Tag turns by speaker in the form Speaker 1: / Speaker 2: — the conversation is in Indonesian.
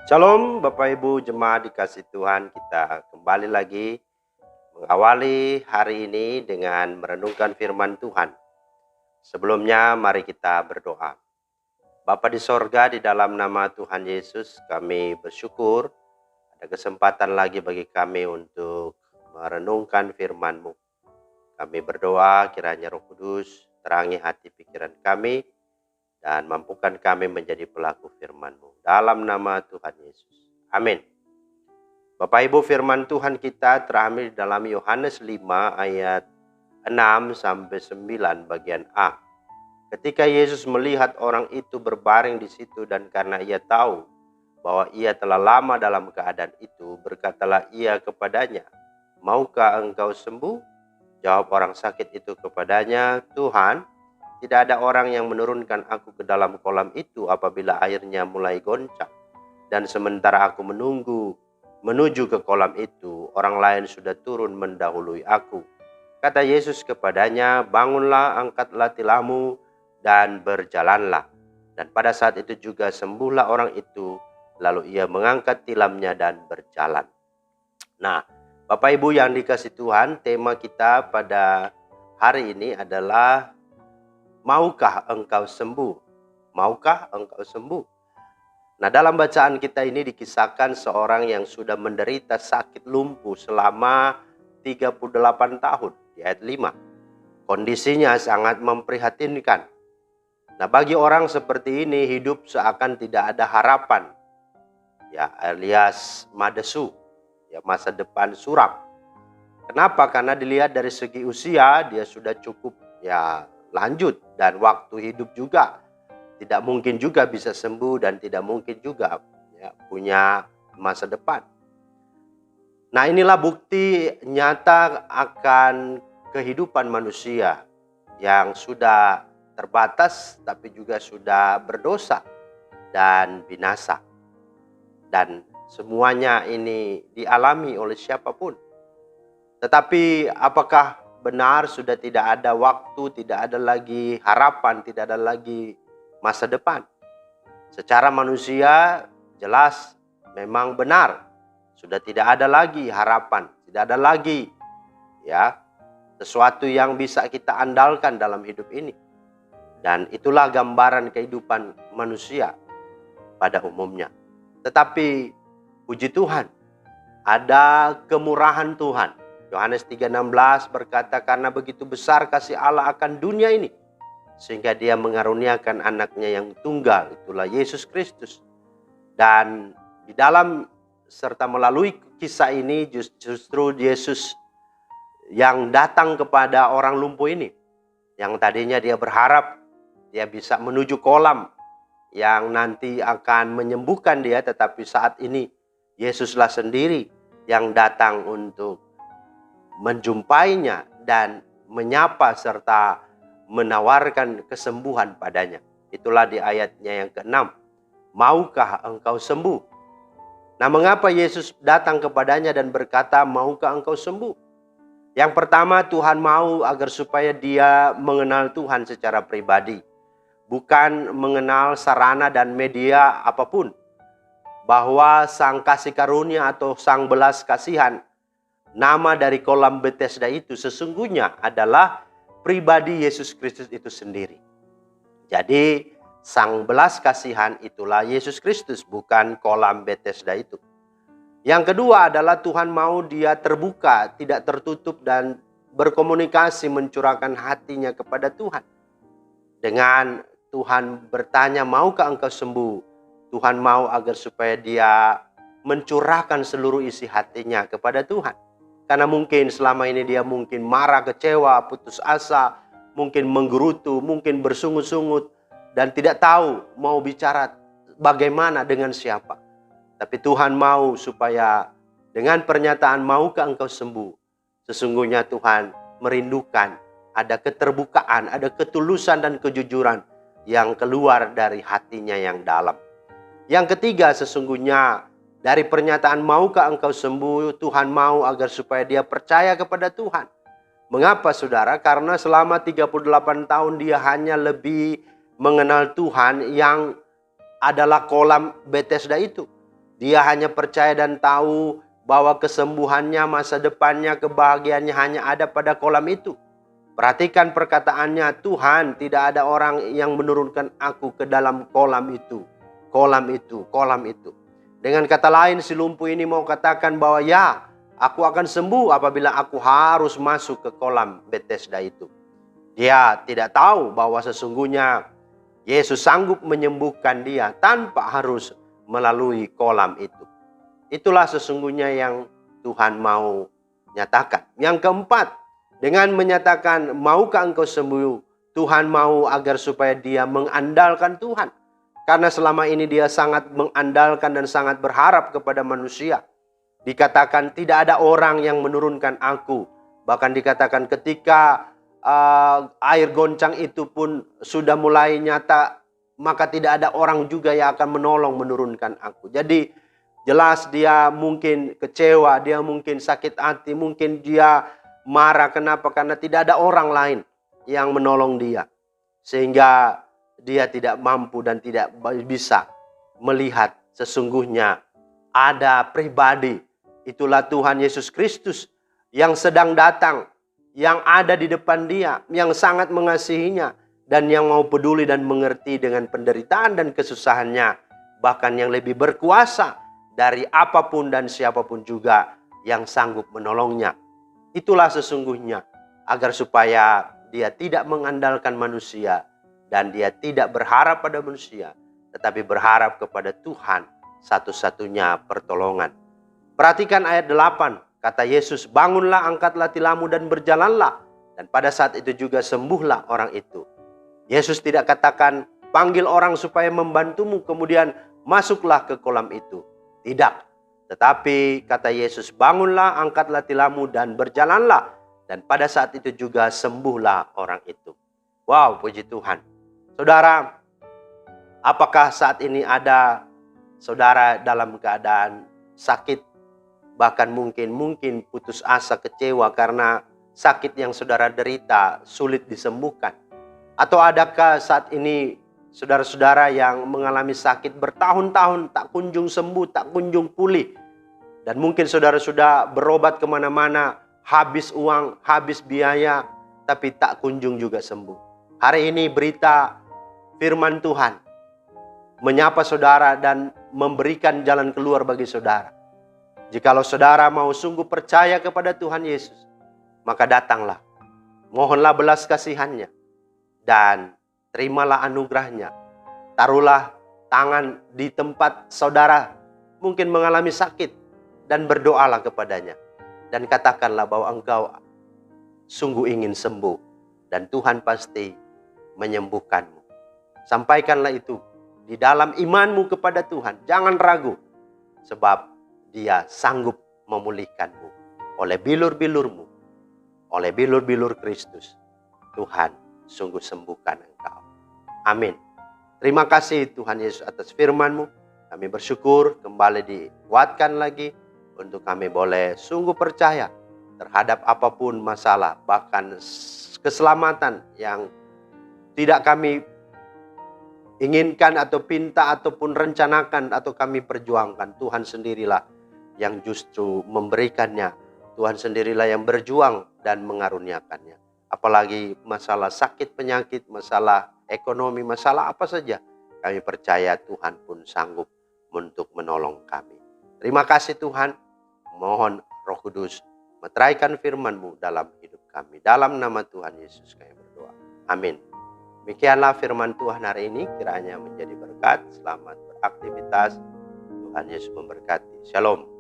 Speaker 1: Shalom Bapak Ibu jemaat dikasih Tuhan, kita kembali lagi mengawali hari ini dengan merenungkan firman Tuhan. Sebelumnya mari kita berdoa. Bapa di sorga, di dalam nama Tuhan Yesus kami bersyukur ada kesempatan lagi bagi kami untuk merenungkan firman-Mu. Kami berdoa kiranya Roh Kudus terangi hati pikiran kami dan mampukan kami menjadi pelaku firman-Mu. Dalam nama Tuhan Yesus. Amin. Bapak Ibu, firman Tuhan kita terambil dalam Yohanes 5 ayat 6 sampai 9 bagian A. Ketika Yesus melihat orang itu berbaring di situ dan karena ia tahu bahwa ia telah lama dalam keadaan itu, berkatalah ia kepadanya, "Maukah engkau sembuh?" Jawab orang sakit itu kepadanya, "Tuhan, tidak ada orang yang menurunkan aku ke dalam kolam itu apabila airnya mulai goncang. Dan sementara aku menuju ke kolam itu, orang lain sudah turun mendahului aku." Kata Yesus kepadanya, "Bangunlah, angkatlah tilammu, dan berjalanlah." Dan pada saat itu juga sembuhlah orang itu, lalu ia mengangkat tilamnya dan berjalan. Nah, Bapak Ibu yang dikasih Tuhan, tema kita pada hari ini adalah maukah engkau sembuh? Maukah engkau sembuh? Nah, dalam bacaan kita ini dikisahkan seorang yang sudah menderita sakit lumpuh selama 38 tahun di ayat 5. Kondisinya sangat memprihatinkan. Nah, bagi orang seperti ini hidup seakan tidak ada harapan. Ya, alias madesu, ya masa depan suram. Kenapa? Karena dilihat dari segi usia dia sudah cukup lanjut, dan waktu hidup juga tidak mungkin juga bisa sembuh dan tidak mungkin juga punya masa depan. Nah, inilah bukti nyata akan kehidupan manusia yang sudah terbatas tapi juga sudah berdosa dan binasa. Dan semuanya ini dialami oleh siapapun. Tetapi apakah benar sudah tidak ada waktu, tidak ada lagi harapan, tidak ada lagi masa depan? Secara manusia jelas memang benar. Sudah tidak ada lagi harapan, tidak ada lagi sesuatu yang bisa kita andalkan dalam hidup ini. Dan itulah gambaran kehidupan manusia pada umumnya. Tetapi puji Tuhan, ada kemurahan Tuhan. Yohanes 3:16 berkata, "Karena begitu besar kasih Allah akan dunia ini, sehingga dia mengaruniakan anaknya yang tunggal," itulah Yesus Kristus. Dan di dalam serta melalui kisah ini justru Yesus yang datang kepada orang lumpuh ini, yang tadinya dia berharap dia bisa menuju kolam yang nanti akan menyembuhkan dia, tetapi saat ini Yesuslah sendiri yang datang untuk menjumpainya dan menyapa serta menawarkan kesembuhan padanya. Itulah di ayatnya yang ke-6. "Maukah engkau sembuh?" Nah, mengapa Yesus datang kepadanya dan berkata, "Maukah engkau sembuh?" Yang pertama, Tuhan mau agar supaya dia mengenal Tuhan secara pribadi, bukan mengenal sarana dan media apapun. Bahwa Sang Kasih Karunia atau Sang Belas Kasihan, nama dari kolam Bethesda itu sesungguhnya adalah pribadi Yesus Kristus itu sendiri. Jadi Sang Belas Kasihan itulah Yesus Kristus, bukan kolam Bethesda itu. Yang kedua adalah Tuhan mau dia terbuka, tidak tertutup, dan berkomunikasi, mencurahkan hatinya kepada Tuhan. Dengan Tuhan bertanya, "Maukah engkau sembuh?" Tuhan mau agar supaya dia mencurahkan seluruh isi hatinya kepada Tuhan. Karena mungkin selama ini dia mungkin marah, kecewa, putus asa, mungkin menggerutu, mungkin bersungut-sungut, dan tidak tahu mau bicara bagaimana dengan siapa. Tapi Tuhan mau supaya dengan pernyataan, "Maukah engkau sembuh?" Sesungguhnya Tuhan merindukan ada keterbukaan, ada ketulusan dan kejujuran yang keluar dari hatinya yang dalam. Yang ketiga, sesungguhnya dari pernyataan "Maukah engkau sembuh?" Tuhan mau agar supaya dia percaya kepada Tuhan. Mengapa saudara? Karena selama 38 tahun dia hanya lebih mengenal Tuhan yang adalah kolam Bethesda itu. Dia hanya percaya dan tahu bahwa kesembuhannya, masa depannya, kebahagiaannya hanya ada pada kolam itu. Perhatikan perkataannya, Tuhan, tidak ada orang yang menurunkan aku ke dalam kolam itu. Kolam itu, kolam itu. Dengan kata lain, si lumpuh ini mau katakan bahwa ya, aku akan sembuh apabila aku harus masuk ke kolam Bethesda itu. Dia tidak tahu bahwa sesungguhnya Yesus sanggup menyembuhkan dia tanpa harus melalui kolam itu. Itulah sesungguhnya yang Tuhan mau nyatakan. Yang keempat, dengan menyatakan maukah engkau sembuh, Tuhan mau agar supaya dia mengandalkan Tuhan. Karena selama ini dia sangat mengandalkan dan sangat berharap kepada manusia. Dikatakan tidak ada orang yang menurunkan aku. Bahkan dikatakan ketika air goncang itu pun sudah mulai nyata, maka tidak ada orang juga yang akan menolong menurunkan aku. Jadi jelas dia mungkin kecewa, dia mungkin sakit hati, mungkin dia marah. Kenapa? Karena tidak ada orang lain yang menolong dia. Sehingga dia tidak mampu dan tidak bisa melihat sesungguhnya ada pribadi. Itulah Tuhan Yesus Kristus yang sedang datang, yang ada di depan dia, yang sangat mengasihinya, dan yang mau peduli dan mengerti dengan penderitaan dan kesusahannya. Bahkan yang lebih berkuasa dari apapun dan siapapun juga yang sanggup menolongnya. Itulah sesungguhnya agar supaya dia tidak mengandalkan manusia dan dia tidak berharap pada manusia, tetapi berharap kepada Tuhan satu-satunya pertolongan. Perhatikan ayat 8, kata Yesus, bangunlah, angkatlah tilammu dan berjalanlah. Dan pada saat itu juga sembuhlah orang itu. Yesus tidak katakan panggil orang supaya membantumu kemudian masuklah ke kolam itu. Tidak. Tetapi kata Yesus, bangunlah, angkatlah tilammu dan berjalanlah. Dan pada saat itu juga sembuhlah orang itu. Wow, puji Tuhan. Saudara, apakah saat ini ada saudara dalam keadaan sakit? Bahkan mungkin putus asa, kecewa karena sakit yang saudara derita sulit disembuhkan. Atau adakah saat ini saudara-saudara yang mengalami sakit bertahun-tahun tak kunjung sembuh, tak kunjung pulih. Dan mungkin saudara sudah berobat kemana-mana, habis uang, habis biaya, tapi tak kunjung juga sembuh. Hari ini berita firman Tuhan menyapa saudara dan memberikan jalan keluar bagi saudara. Jikalau saudara mau sungguh percaya kepada Tuhan Yesus, maka datanglah. Mohonlah belas kasihannya dan terimalah anugerahnya. Taruhlah tangan di tempat saudara mungkin mengalami sakit dan berdoalah kepadanya. Dan katakanlah bahwa engkau sungguh ingin sembuh dan Tuhan pasti menyembuhkanmu. Sampaikanlah itu di dalam imanmu kepada Tuhan. Jangan ragu, sebab Dia sanggup memulihkanmu oleh bilur-bilurmu, oleh bilur-bilur Kristus. Tuhan sungguh sembuhkan engkau. Amin. Terima kasih Tuhan Yesus atas firman-Mu. Kami bersyukur kembali dikuatkan lagi untuk kami boleh sungguh percaya terhadap apapun masalah, bahkan keselamatan yang tidak kami inginkan atau pinta ataupun rencanakan atau kami perjuangkan. Tuhan sendirilah yang justru memberikannya. Tuhan sendirilah yang berjuang dan mengaruniakannya. Apalagi masalah sakit penyakit, masalah ekonomi, masalah apa saja, kami percaya Tuhan pun sanggup untuk menolong kami. Terima kasih Tuhan. Mohon Roh Kudus meteraikan firman-Mu dalam hidup kami. Dalam nama Tuhan Yesus kami berdoa. Amin. Demikianlah firman Tuhan hari ini, kiranya menjadi berkat. Selamat beraktivitas. Tuhan Yesus memberkati. Shalom.